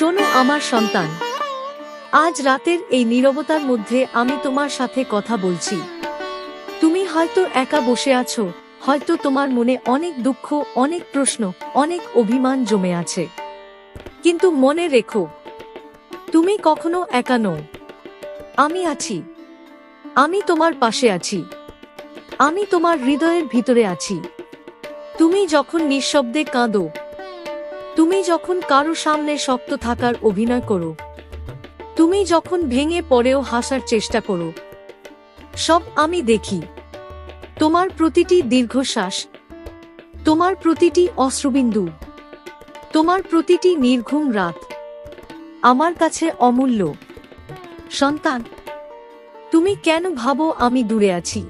শোনো আমার সন্তান, আজ রাতের এই নীরবতার মধ্যে আমি তোমার সাথে কথা বলছি। তুমি হয়তো একা বসে আছো, হয়তো তোমার মনে অনেক দুঃখ, অনেক প্রশ্ন, অনেক অভিমান জমে আছে। কিন্তু মনে রেখো, তুমি কখনো একা নও। আমি আছি। আমি তোমার পাশে আছি। আমি তোমার হৃদয়ের ভিতরে আছি। তুমি যখন নিঃশব্দে কাঁদো, তুমি যখন কারো সামনে শক্ত থাকার অভিনয় করো, তুমি যখন ভেঙে পড়েও হাসার চেষ্টা করো, সব আমি দেখি। তোমার প্রতিটি দীর্ঘশ্বাস, তোমার প্রতিটি অশ্রুবিন্দু, তোমার প্রতিটি নির্ঘুম রাত আমার কাছে অমূল্য। সন্তান, তুমি কেন ভাবো আমি দূরে আছি?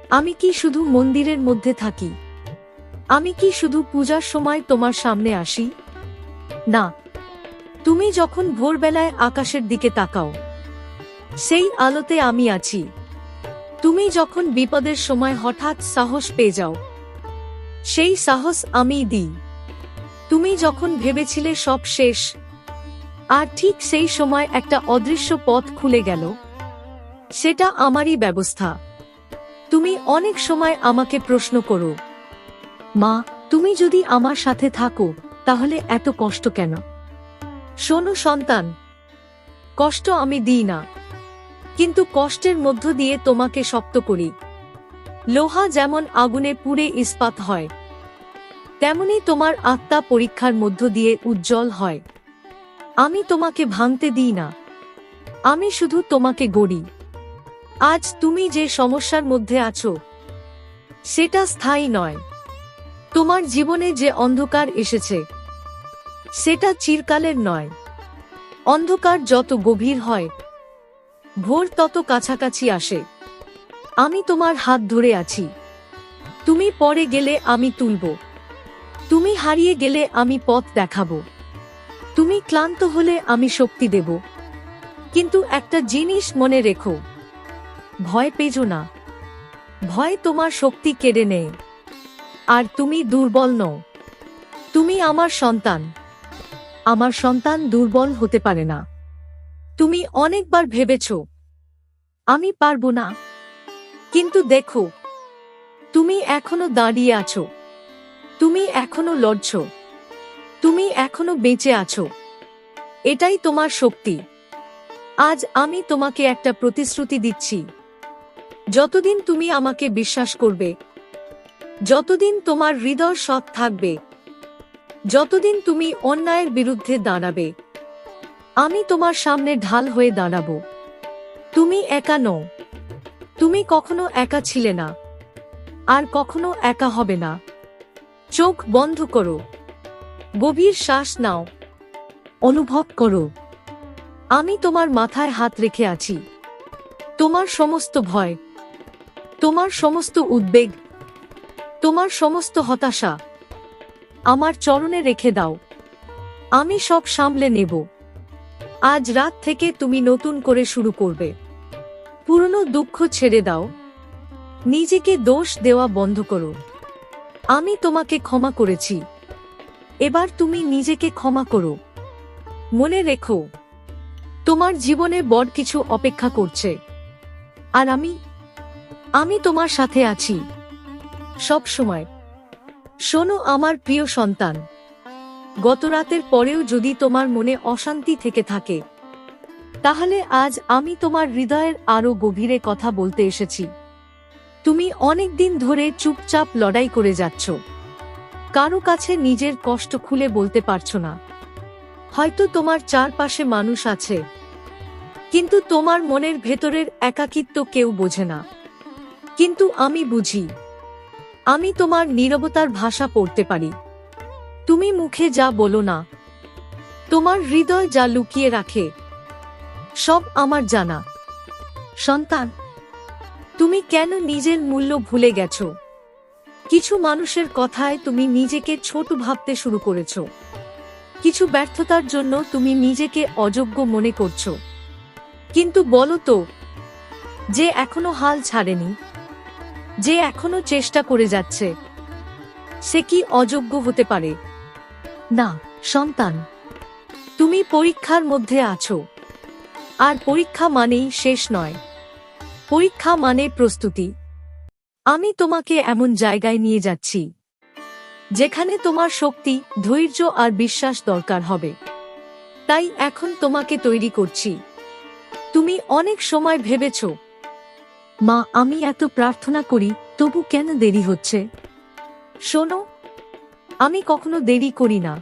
আমি কি শুধু মন্দিরের মধ্যে থাকি? আমি কি শুধু পূজার সময় তোমার সামনে আসি? না, তুমি যখন ভোরবেলায় আকাশের দিকে তাকাও, সেই আলোতে আমি আছি। তুমি যখন বিপদের সময় হঠাৎ সাহস পেয়ে যাও, সেই সাহস আমিই দিই। তুমি যখন ভেবেছিলে সব শেষ, আর ঠিক সেই সময় একটা অদৃশ্য পথ খুলে গেল, সেটা আমারই ব্যবস্থা। তুমি অনেক সময় আমাকে প্রশ্ন করো, মা, তুমি যদি আমার সাথে থাকো তাহলে এত কষ্ট কেন? শোনো সন্তান, কষ্ট আমি দিই না, কিন্তু কষ্টের মধ্য দিয়ে তোমাকে শক্ত করি। লোহা যেমন আগুনে পুড়ে ইস্পাত হয়, তেমনি তোমার আত্মা পরীক্ষার মধ্য দিয়ে উজ্জ্বল হয়। আমি তোমাকে ভাঙতে দিই না, আমি শুধু তোমাকে গড়ি। আজ তুমি যে সমস্যার মধ্যে আছো, সেটা স্থায়ী নয়। তোমার জীবনে যে অন্ধকার এসেছে, সেটা চিরকালের নয়। অন্ধকার যত গভীর হয়, ভোর তত কাছাকাছি আসে। আমি তোমার হাত ধরে আছি। তুমি পড়ে গেলে আমি তুলব। তুমি হারিয়ে গেলে আমি পথ দেখাবো। তুমি ক্লান্ত হলে আমি শক্তি দেব। কিন্তু একটা জিনিস মনে রেখো, ভয় পেজো না। ভয় তোমার শক্তি কেড়ে নেয়। আর তুমি দুর্বল নও। তুমি আমার সন্তান। আমার সন্তান দুর্বল হতে পারে না। তুমি অনেকবার ভেবেছ, আমি পারবো না। কিন্তু দেখো, তুমি এখনো দাঁড়িয়ে আছো। তুমি এখনো লড়ছ। তুমি এখনো বেঁচে আছো। এটাই তোমার শক্তি। আজ আমি তোমাকে একটা প্রতিশ্রুতি দিচ্ছি। যতদিন তুমি আমাকে বিশ্বাস করবে, যতদিন তোমার হৃদয় সৎ থাকবে, যতদিন তুমি অন্যায়ের বিরুদ্ধে দাঁড়াবে, আমি তোমার সামনে ঢাল হয়ে দাঁড়াবো। তুমি একা নও। তুমি কখনো একা ছিলে না, আর কখনো একা হবে না। চোখ বন্ধ করো, গভীর শ্বাস নাও, অনুভব করো, আমি তোমার মাথায় হাত রেখে আছি। তোমার সমস্ত ভয়, তোমার সমস্ত উদ্বেগ, তোমার সমস্ত হতাশা আমার চরণে রেখে দাও। আমি সব সামলে নেব। আজ রাত থেকে তুমি নতুন করে শুরু করবে। পুরনো দুঃখ ছেড়ে দাও। নিজেকে দোষ দেওয়া বন্ধ করো। আমি তোমাকে ক্ষমা করেছি। এবার তুমি নিজেকে ক্ষমা করো। মনে রেখো, তোমার জীবনে বড় কিছু অপেক্ষা করছে। আর আমি তোমার সাথে আছি সব সময়। শোনো আমার প্রিয় সন্তান, গত রাতের পরেও যদি তোমার মনে অশান্তি থেকে থাকে, তাহলে আজ আমি তোমার হৃদয়ের আরো গভীরে কথা বলতে এসেছি। তুমি অনেক দিন ধরে চুপচাপ লড়াই করে যাচ্ছ। কারো কাছে নিজের কষ্ট খুলে বলতে পারছো না। হয়তো তোমার চারপাশে মানুষ আছে, কিন্তু তোমার মনের ভেতরের একাকিত্ব কেউ বোঝে না। কিন্তু আমি বুঝি। আমি তোমার নীরবতার ভাষা পড়তে পারি। তুমি মুখে যা বলো না, তোমার হৃদয় যা লুকিয়ে রাখে, সব আমার জানা। সন্তান, তুমি কেন নিজের মূল্য ভুলে গেছো? কিছু মানুষের কথায় তুমি নিজেকে ছোট ভাবতে শুরু করেছো। কিছু ব্যর্থতার জন্য তুমি নিজেকে অযোগ্য মনে করছো। কিন্তু বলো তো, যে এখনো হাল ছাড়েনি, যে এখনো চেষ্টা করে যাচ্ছে, সে কি অযোগ্য হতে পারে? না সন্তান, তুমি পরীক্ষার মধ্যে আছো, আর পরীক্ষা মানেই শেষ নয়, পরীক্ষা মানে প্রস্তুতি। আমি তোমাকে এমন জায়গায় নিয়ে যাচ্ছি যেখানে তোমার শক্তি, ধৈর্য আর বিশ্বাস দরকার হবে। তাই এখন তোমাকে তৈরি করছি। তুমি অনেক সময় ভেবেছ, মা আমি এত প্রার্থনা করি তবু কেন দেরি হচ্ছে? শোনো, আমি কখনো দেরি করি না,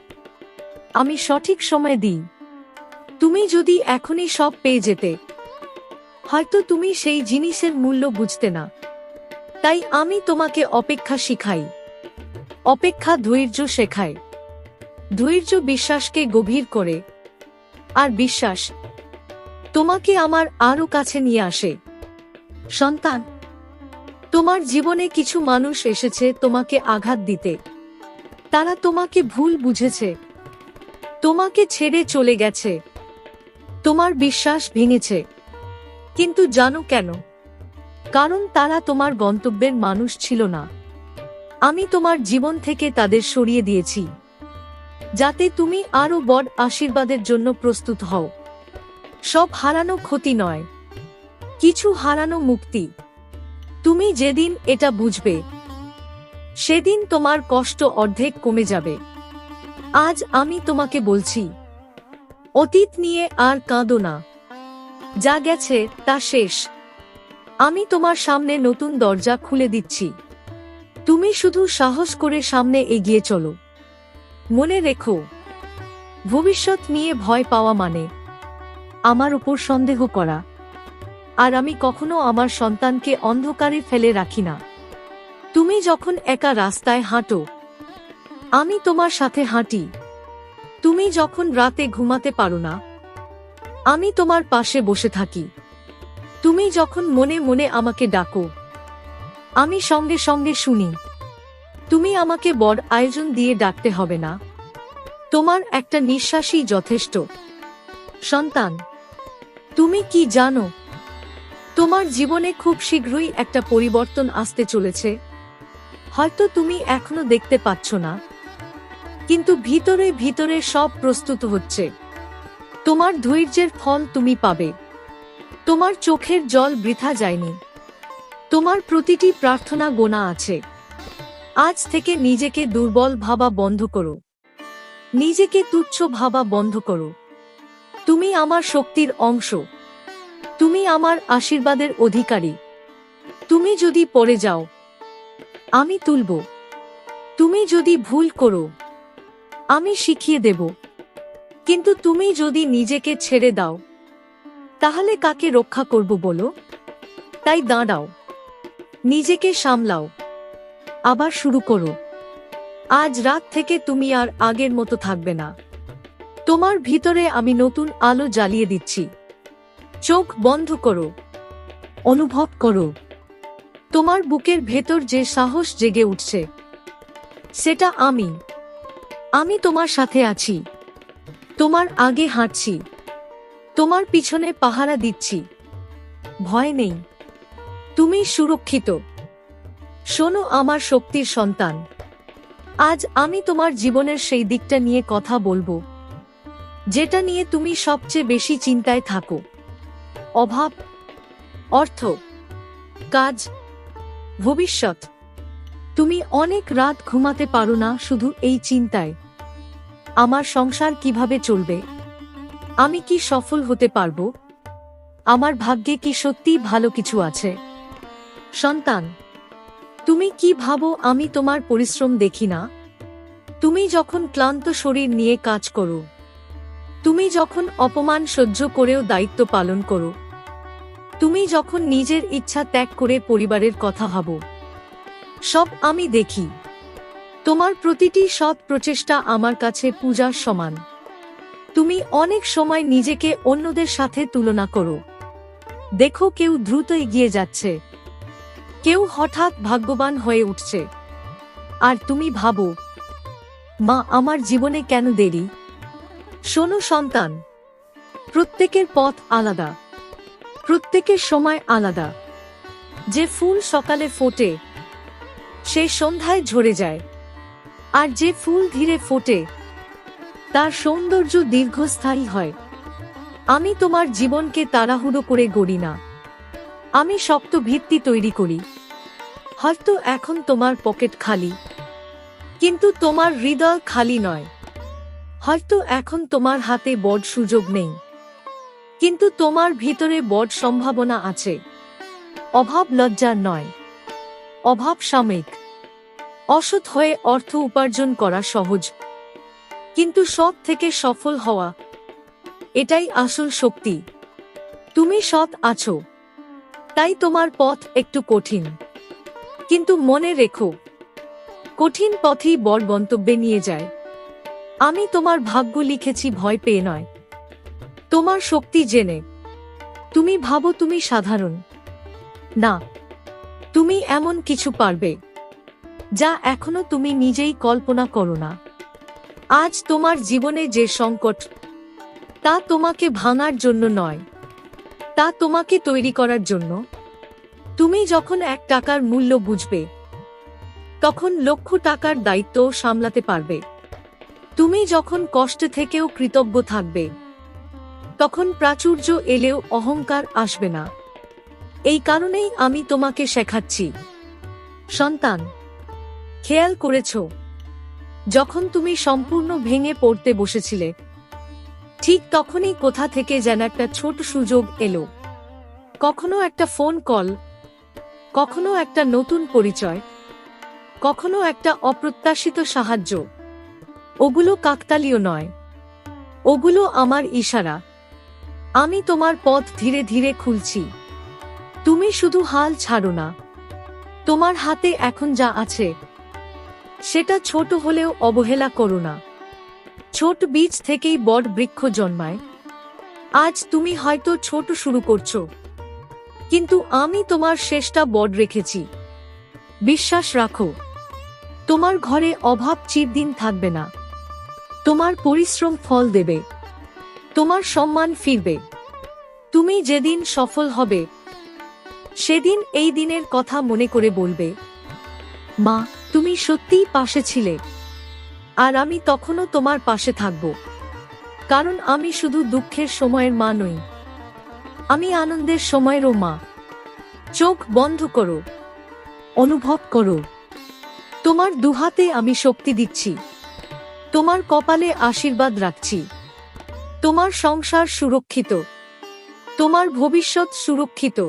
আমি সঠিক সময় দিই। তুমি যদি এখনই সব পেয়ে যেতে, হয়তো তুমি সেই জিনিসের মূল্য বুঝতে না। তাই আমি তোমাকে অপেক্ষা শিখাই। অপেক্ষা ধৈর্য শেখায়, ধৈর্য বিশ্বাসকে গভীর করে, আর বিশ্বাস তোমাকে আমার আরো কাছে নিয়ে আসে। সন্তান, তোমার জীবনে কিছু মানুষ এসেছে তোমাকে আঘাত দিতে। তারা তোমাকে ভুল বুঝেছে, তোমাকে ছেড়ে চলে গেছে, তোমার বিশ্বাস ভেঙেছে। কিন্তু জানো কেন? কারণ তারা তোমার গন্তব্যের মানুষ ছিল না। আমি তোমার জীবন থেকে তাদের সরিয়ে দিয়েছি, যাতে তুমি আরো বড় আশীর্বাদের জন্য প্রস্তুত হও। সব হারানো ক্ষতি নয়, কিছু হারানো মুক্তি। তুমি যেদিন এটা বুঝবে, সেদিন তোমার কষ্ট অর্ধেক কমে যাবে। আজ আমি তোমাকে বলছি, অতীত নিয়ে আর কাঁদো না। যা গেছে তা শেষ। আমি তোমার সামনে নতুন দরজা খুলে দিচ্ছি। তুমি শুধু সাহস করে সামনে এগিয়ে চলো। মনে রেখো, ভবিষ্যৎ নিয়ে ভয় পাওয়া মানে আমার উপর সন্দেহ করা। আর আমি কখনো আমার সন্তানকে অন্ধকারে ফেলে রাখি না। তুমি যখন একা রাস্তায় হাঁটো, আমি তোমার সাথে হাঁটি। তুমি যখন রাতে ঘুমাতে পারো না, আমি তোমার পাশে বসে থাকি। তুমি যখন মনে মনে আমাকে ডাকো, আমি সঙ্গে সঙ্গে শুনি। তুমি আমাকে বড় আয়োজন দিয়ে ডাকতে হবে না, তোমার একটা নিঃশ্বাসই যথেষ্ট। সন্তান, তুমি কি জানো, তোমার জীবনে খুব শীঘ্রই একটা পরিবর্তন আসতে চলেছে। হয়তো তুমি এখনো দেখতে পাচ্ছ না, কিন্তু ভিতরে ভিতরে সব প্রস্তুত হচ্ছে। তোমার ধৈর্যের ফল তুমি পাবে। তোমার চোখের জল বৃথা যায়নি। তোমার প্রতিটি প্রার্থনা গোনা আছে। আজ থেকে নিজেকে দুর্বল ভাবা বন্ধ করো, নিজেকে তুচ্ছ ভাবা বন্ধ করো। তুমি আমার শক্তির অংশ, তুমি আমার আশীর্বাদের অধিকারী। তুমি যদি পড়ে যাও, আমি তুলব। তুমি যদি ভুল করো, আমি শিখিয়ে দেব। কিন্তু তুমি যদি নিজেকে ছেড়ে দাও, তাহলে কাকে রক্ষা করব বলো? তাই দাঁড়াও, নিজেকে সামলাও, আবার শুরু করো। আজ রাত থেকে তুমি আর আগের মতো থাকবে না। তোমার ভিতরে আমি নতুন আলো জ্বালিয়ে দিচ্ছি। চোখ বন্ধ করো, অনুভব করো। তোমার বুকের ভেতর যে সাহস জেগে উঠছে, সেটা আমি। আমি তোমার সাথে আছি, তোমার আগে হাঁটছি, তোমার পিছনে পাহারা দিচ্ছি। ভয় নেই, তুমি সুরক্ষিত। শোনো আমার শক্তির সন্তান, আজ আমি তোমার জীবনের সেই দিকটা নিয়ে কথা বলবো, যেটা নিয়ে তুমি সবচেয়ে বেশি চিন্তায় থাকো। অভাব, অর্থ, কাজ, ভবিষ্যৎ। তুমি অনেক রাত ঘুমাতে পারো না শুধু এই চিন্তায়, আমার সংসার কিভাবে চলবে, আমি কি সফল হতে পারবো, আমার ভাগ্যে কি সত্যি ভালো কিছু আছে। সন্তান, তুমি কি ভাবো আমি তোমার পরিশ্রম দেখি না? তুমি যখন ক্লান্ত শরীর নিয়ে কাজ করো, তুমি যখন অপমান সহ্য করেও দায়িত্ব পালন করো, তুমি যখন নিজের ইচ্ছা ত্যাগ করে পরিবারের কথা ভাবো, সব আমি দেখি। তোমার প্রতিটি সৎ প্রচেষ্টা আমার কাছে পূজার সমান। তুমি অনেক সময় নিজেকে অন্যদের সাথে তুলনা করো। দেখো, কেউ দ্রুত এগিয়ে যাচ্ছে, কেউ হঠাৎ ভাগ্যবান হয়ে উঠছে, আর তুমি ভাবো, মা আমার জীবনে কেন দেরি? শোনো সন্তান, প্রত্যেকের পথ আলাদা, প্রত্যেকের সময় আলাদা। যে ফুল সকালে ফোটে, সে সন্ধ্যায় ঝরে যায়, আর যে ফুল ধীরে ফোটে, তার সৌন্দর্য দীর্ঘস্থায়ী হয়। আমি তোমার জীবনকে তাড়াহুড়ো করে গড়ি না, আমি শক্ত ভিত্তি তৈরি করি। হয়তো এখন তোমার পকেট খালি, কিন্তু তোমার হৃদয় খালি নয়। হয়তো এখন তোমার হাতে বড় সুযোগ নেই, কিন্তু তোমার ভিতরে বড় সম্ভাবনা আছে। অভাব লজ্জার নয়, অভাব সাময়িক। অসৎ হয়ে অর্থ উপার্জন করা সহজ, কিন্তু সৎ থেকে সফল হওয়া, এটাই আসল শক্তি। তুমি সৎ আছো, তাই তোমার পথ একটু কঠিন, কিন্তু মনে রেখো, কঠিন পথই বড় গন্তব্যে নিয়ে যায়। আমি তোমার ভাগ্য লিখেছি ভয় পেয়ে নয়, তোমার শক্তি জেনে। তুমি ভাবো তুমি সাধারণ, না, তুমি এমন কিছু পারবে যা এখনো তুমি নিজেই কল্পনা করো না। আজ তোমার জীবনে যে সংকট, তা তোমাকে ভাঙার জন্য নয়, তা তোমাকে তৈরি করার জন্য। তুমি যখন 1 টাকার মূল্য বুঝবে, তখন লক্ষ টাকার দায়িত্ব সামলাতে পারবে। তুমি যখন কষ্ট থেকেও কৃতজ্ঞ থাকবে, তখন প্রাচুর্য এলেও অহংকার আসবে না। এই কারণেই আমি তোমাকে শেখাচ্ছি। সন্তান, খেয়াল করেছো, যখন তুমি সম্পূর্ণ ভেঙে পড়তে বসেছিলে, ঠিক তখনই কোথা থেকে যেন একটা ছোট সুযোগ এলো। কখনো একটা ফোন কল, কখনো একটা নতুন পরিচয়, কখনো একটা অপ্রত্যাশিত সাহায্য। ওগুলো কাকতালীয় নয়, ওগুলো আমার ইশারা। আমি তোমার পথ ধীরে ধীরে খুলছি। তুমি শুধু হাল ছাড়ো না। তোমার হাতে এখন যা আছে, সেটা ছোট হলেও অবহেলা করো না। ছোট বীজ থেকেই বড় বৃক্ষ জন্মায়। আজ তুমি হয়তো ছোট শুরু করছো, কিন্তু আমি তোমার শেষটা বড় রেখেছি। বিশ্বাস রাখো, তোমার ঘরে অভাব চিরদিন থাকবে না। তোমার পরিশ্রম ফল দেবে, তোমার সম্মান ফিরবে। তুমি যেদিন সফল হবে, সেদিন এই দিনের কথা মনে করে বলবে, মা, তুমি সত্যিই পাশে ছিলে। আর আমি তখনও তোমার পাশে থাকব, কারণ আমি শুধু দুঃখের সময়ের মা নই, আমি আনন্দের সময়েরও মা। চোখ বন্ধ করো, অনুভব করো, তোমার দুহাতে আমি শক্তি দিচ্ছি। তোমার কপালে আশীর্বাদ রাখছি। তোমার সংসার সুরক্ষিত, তোমার ভবিষ্যৎ সুরক্ষিত।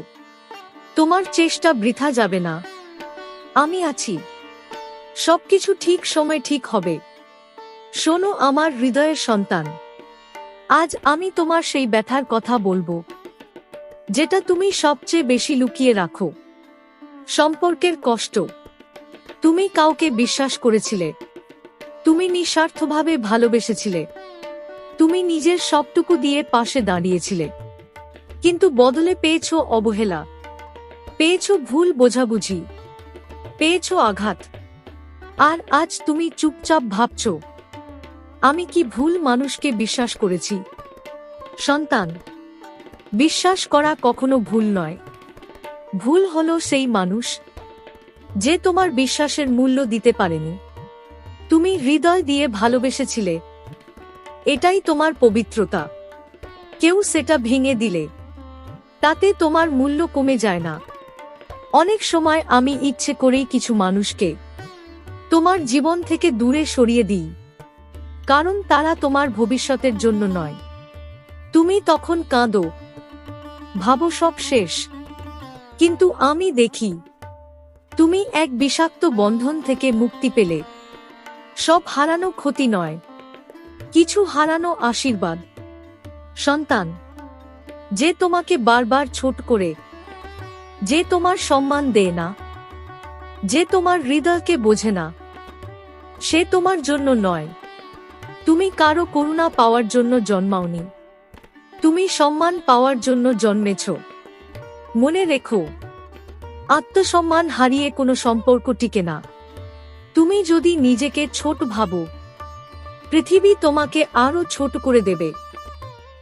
তোমার চেষ্টা বৃথা যাবে না। আমি আছি, সবকিছু ঠিক সময় ঠিক হবে। শোনো আমার হৃদয়ের সন্তান, আজ আমি তোমার সেই ব্যথার কথা বলবো, যেটা তুমি সবচেয়ে বেশি লুকিয়ে রাখো। সম্পর্কের কষ্ট। তুমি কাউকে বিশ্বাস করেছিলে, তুমি নিঃস্বার্থভাবে ভালোবেসেছিলে, তুমি নিজের সবটুকু দিয়ে পাশে দাঁড়িয়েছিলে, কিন্তু বদলে পেয়েছো অবহেলা, পেয়েছো ভুল বোঝাবুঝি, পেয়েছো আঘাত। আর আজ তুমি চুপচাপ ভাবছো, আমি কি ভুল মানুষকে বিশ্বাস করেছি? সন্তান, বিশ্বাস করা কখনো ভুল নয়। ভুল হলো সেই মানুষ যে তোমার বিশ্বাসের মূল্য দিতে পারেনি। তুমি হৃদয় দিয়ে ভালোবেসেছিলে, এটাই তোমার পবিত্রতা। কেউ সেটা ভেঙে দিলে তাতে তোমার মূল্য কমে যায় না। অনেক সময় আমি ইচ্ছে করেই কিছু মানুষকে তোমার জীবন থেকে দূরে সরিয়ে দিই, কারণ তারা তোমার ভবিষ্যতের জন্য নয়। তুমি তখন কাঁদো, ভাবো সব শেষ, কিন্তু আমি দেখি তুমি এক বিষাক্ত বন্ধন থেকে মুক্তি পেলে। সব হারানো ক্ষতি নয়, কিছু হারানো আশীর্বাদ। সন্তান, যে তোমাকে বারবার ছোট করে, যে তোমার সম্মান দেয় না, যে তোমার হৃদয়কে বোঝে না, সে তোমার জন্য নয়। তুমি কারো করুণা পাওয়ার জন্য জন্মাওনি, তুমি সম্মান পাওয়ার জন্য জন্মেছ। মনে রেখো, আত্মসম্মান হারিয়ে কোনো সম্পর্ক টিকে না। তুমি যদি নিজেকে ছোট ভাবো, পৃথিবী তোমাকে আরো ছোট করে দেবে।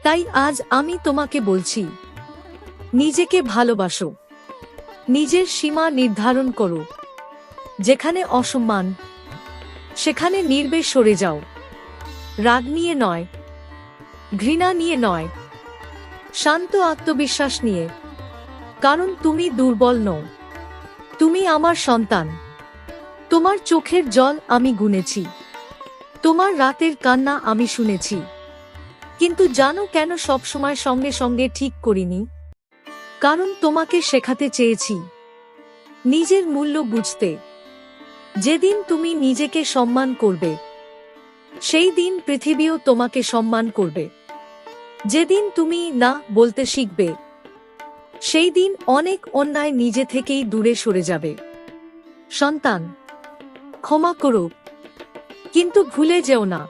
তাই আজ আমি তোমাকে বলছি, নিজেকে ভালোবাসো, নিজের সীমা নির্ধারণ করো। যেখানে অসম্মান, সেখানে নির্বে সরে যাও। রাগ নিয়ে নয়, ঘৃণা নিয়ে নয়, শান্ত আত্মবিশ্বাস নিয়ে। কারণ তুমি দুর্বল নও, তুমি আমার সন্তান। তোমার চোখের জল আমি গুনেছি, তোমার রাতের কান্না আমি শুনেছি। কিন্তু জানো কেন সবসময় সঙ্গে সঙ্গে ঠিক করিনি? কারণ তোমাকে শেখাতে চেয়েছি নিজের মূল্য বুঝতে। যেদিন তুমি নিজেকে সম্মান করবে, সেই দিন পৃথিবীও তোমাকে সম্মান করবে। যেদিন তুমি না বলতে শিখবে, সেই দিন অনেক অন্যায় নিজে থেকেই দূরে সরে যাবে। সন্তান, ক্ষমা করো, কিন্তু ভুলে যেও না,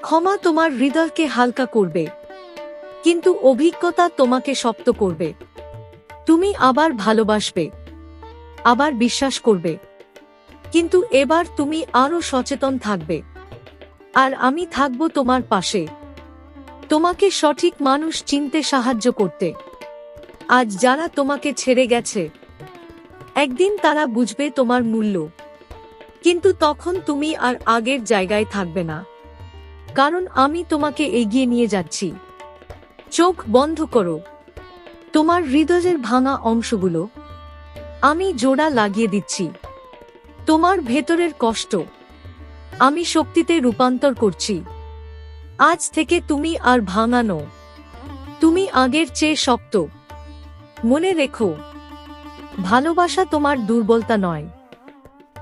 ক্ষমা তোমার হৃদয়কে হালকা করবে, কিন্তু অভিজ্ঞতা তোমাকে শক্ত করবে। তুমি আবার ভালোবাসবে, আবার বিশ্বাস করবে, কিন্তু এবার তুমি আরো সচেতন থাকবে। আর আমি থাকব তোমার পাশে, তোমাকে সঠিক মানুষ চিনতে সাহায্য করতে। আজ যারা তোমাকে ছেড়ে গেছে, একদিন তারা বুঝবে তোমার মূল্য, কিন্তু তখন তুমি আর আগের জায়গায় থাকবে না। কারণ আমি তোমাকে এগিয়ে নিয়ে যাচ্ছি। চোখ বন্ধ করো, তোমার হৃদয়ের ভাঙা অংশগুলো আমি জোড়া লাগিয়ে দিচ্ছি। তোমার ভেতরের কষ্ট আমি শক্তিতে রূপান্তর করছি। আজ থেকে তুমি আর ভাঙা নও, তুমি আগের চেয়ে শক্ত। মনে রেখো, ভালোবাসা তোমার দুর্বলতা নয়,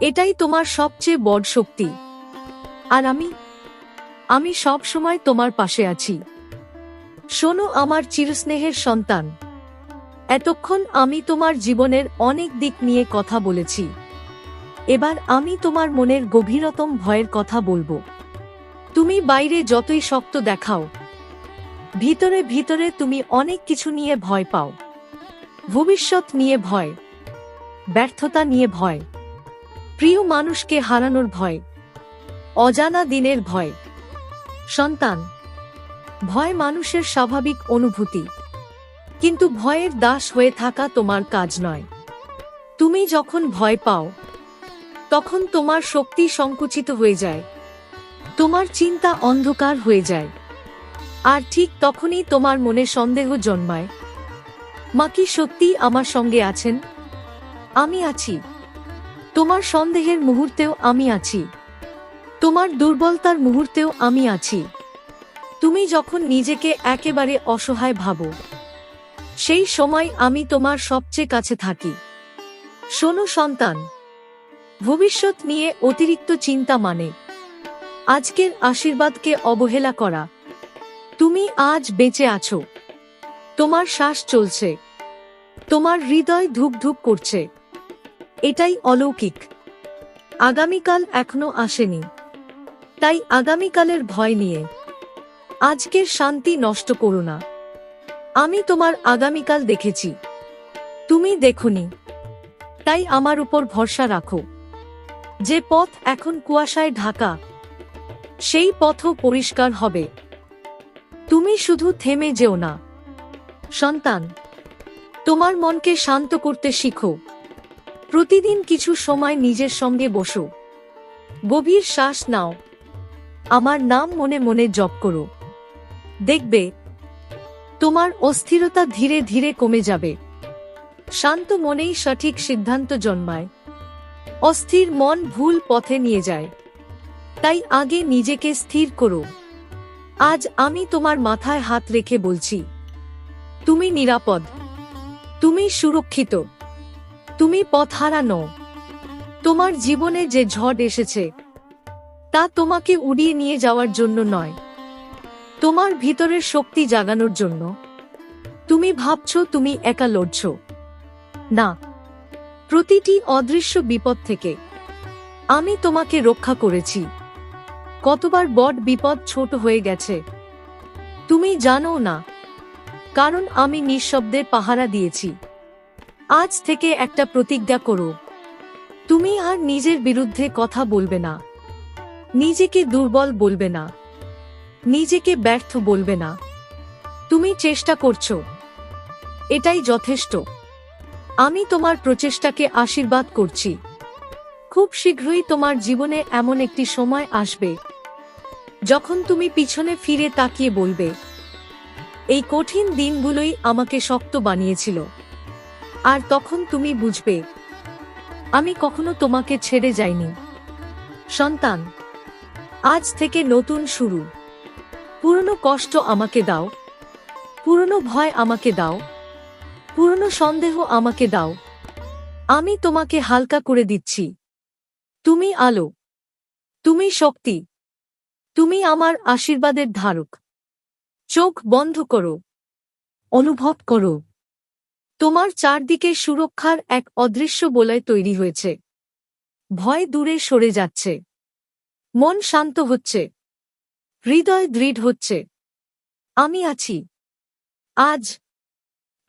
এটাই তোমার সবচেয়ে বড় শক্তি। আর আমি সব সময় তোমার পাশে আছি। শোনো আমার চিরস্নেহের সন্তান, এতক্ষণ আমি তোমার জীবনের অনেক দিক নিয়ে কথা বলেছি। এবার আমি তোমার মনের গভীরতম ভয়ের কথা বলবো। তুমি বাইরে যতই শক্ত দেখাও, ভিতরে ভিতরে তুমি অনেক কিছু নিয়ে ভয় পাও। ভবিষ্যৎ নিয়ে ভয়, ব্যর্থতা নিয়ে ভয়, প্রিয় মানুষকে হারানোর ভয়, অজানা দিনের ভয়। সন্তান, ভয় মানুষের স্বাভাবিক অনুভূতি, কিন্তু ভয়ের দাস হয়ে থাকা তোমার কাজ নয়। তুমি যখন ভয় পাও, তখন তোমার শক্তি সংকুচিত হয়ে যায়, তোমার চিন্তা অন্ধকার হয়ে যায়। আর ঠিক তখনই তোমার মনে সন্দেহ জন্মায়, মা কি সত্যিই আমার সঙ্গে আছেন? আমি আছি, তোমার সন্দেহের মুহূর্তেও আমি আছি, তোমার দুর্বলতার মুহূর্তেও আমি আছি। তুমি যখন নিজেকে একেবারে অসহায় ভাবো, সেই সময় আমি তোমার সবচেয়ে কাছে থাকি। শোনো সন্তান, ভবিষ্যৎ নিয়ে অতিরিক্ত চিন্তা মানে আজকের আশীর্বাদকে অবহেলা করা। তুমি আজ বেঁচে আছো, তোমার শ্বাস চলছে, তোমার হৃদয় ধুক ধুক করছে, এটাই অলৌকিক। আগামীকাল এখনো আসেনি, তাই আগামীকালের ভয় নিয়ে আজকের শান্তি নষ্ট করো না। আমি তোমার আগামীকাল দেখেছি, তুমি দেখোনি, তাই আমার উপর ভরসা রাখো। যে পথ এখন কুয়াশায় ঢাকা, সেই পথও পরিষ্কার হবে। তুমি শুধু থেমে যেও না। সন্তান, তোমার মনকে শান্ত করতে শিখো। প্রতিদিন কিছু সময় নিজের সঙ্গে বসো, গভীর শ্বাস নাও, আমার নাম মনে মনে জপ করো। দেখবে তোমার অস্থিরতা ধীরে ধীরে কমে যাবে। শান্ত মনেই সঠিক সিদ্ধান্ত জন্মায়, অস্থির মন ভুল পথে নিয়ে যায়। তাই আগে নিজেকে স্থির করো। আজ আমি তোমার মাথায় হাত রেখে বলছি, তুমি নিরাপদ, তুমি সুরক্ষিত, তুমি পথহারা নও। তোমার জীবনে যে ঝড় এসেছে, তা তোমাকে উড়িয়ে নিয়ে যাওয়ার জন্য নয়, তোমার ভিতরের শক্তি জাগানোর জন্য। তুমি ভাবছো তুমি একা লড়ছ, না, প্রতিটি অদৃশ্য বিপদ থেকে আমি তোমাকে রক্ষা করেছি। কতবার বড় বিপদ ছোট হয়ে গেছে তুমি জানো না, কারণ আমি নিঃশব্দে পাহারা দিয়েছি। আজ থেকে একটা প্রতিজ্ঞা করো, তুমি আর নিজের বিরুদ্ধে কথা বলবে না, নিজেকে দুর্বল বলবে না, নিজেকে ব্যর্থ বলবে না। তুমি চেষ্টা করছো, এটাই যথেষ্ট। আমি তোমার প্রচেষ্টাকে আশীর্বাদ করছি। খুব শীঘ্রই তোমার জীবনে এমন একটি সময় আসবে, যখন তুমি পিছনে ফিরে তাকিয়ে বলবে, এই কঠিন দিনগুলোই আমাকে শক্ত বানিয়েছিল, আর তখন তুমি বুঝবে আমি কখনো তোমাকে ছেড়ে যাইনি। সন্তান, আজ থেকে নতুন শুরু। পুরনো কষ্ট আমাকে দাও, পুরনো ভয় আমাকে দাও, পুরনো সন্দেহ আমাকে দাও। আমি তোমাকে হালকা করে দিচ্ছি। তুমি আলো, তুমি শক্তি, তুমি আমার আশীর্বাদের ধারক। চোখ বন্ধ করো, অনুভব করো, তোমার চারদিকে সুরক্ষার এক অদৃশ্য বলয় তৈরি হয়েছে। ভয় দূরে সরে যাচ্ছে, মন শান্ত হচ্ছে, হৃদয় দৃঢ় হচ্ছে। আমি আছি, আজ,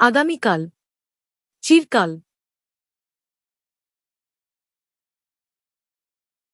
আগামীকাল, চিরকাল।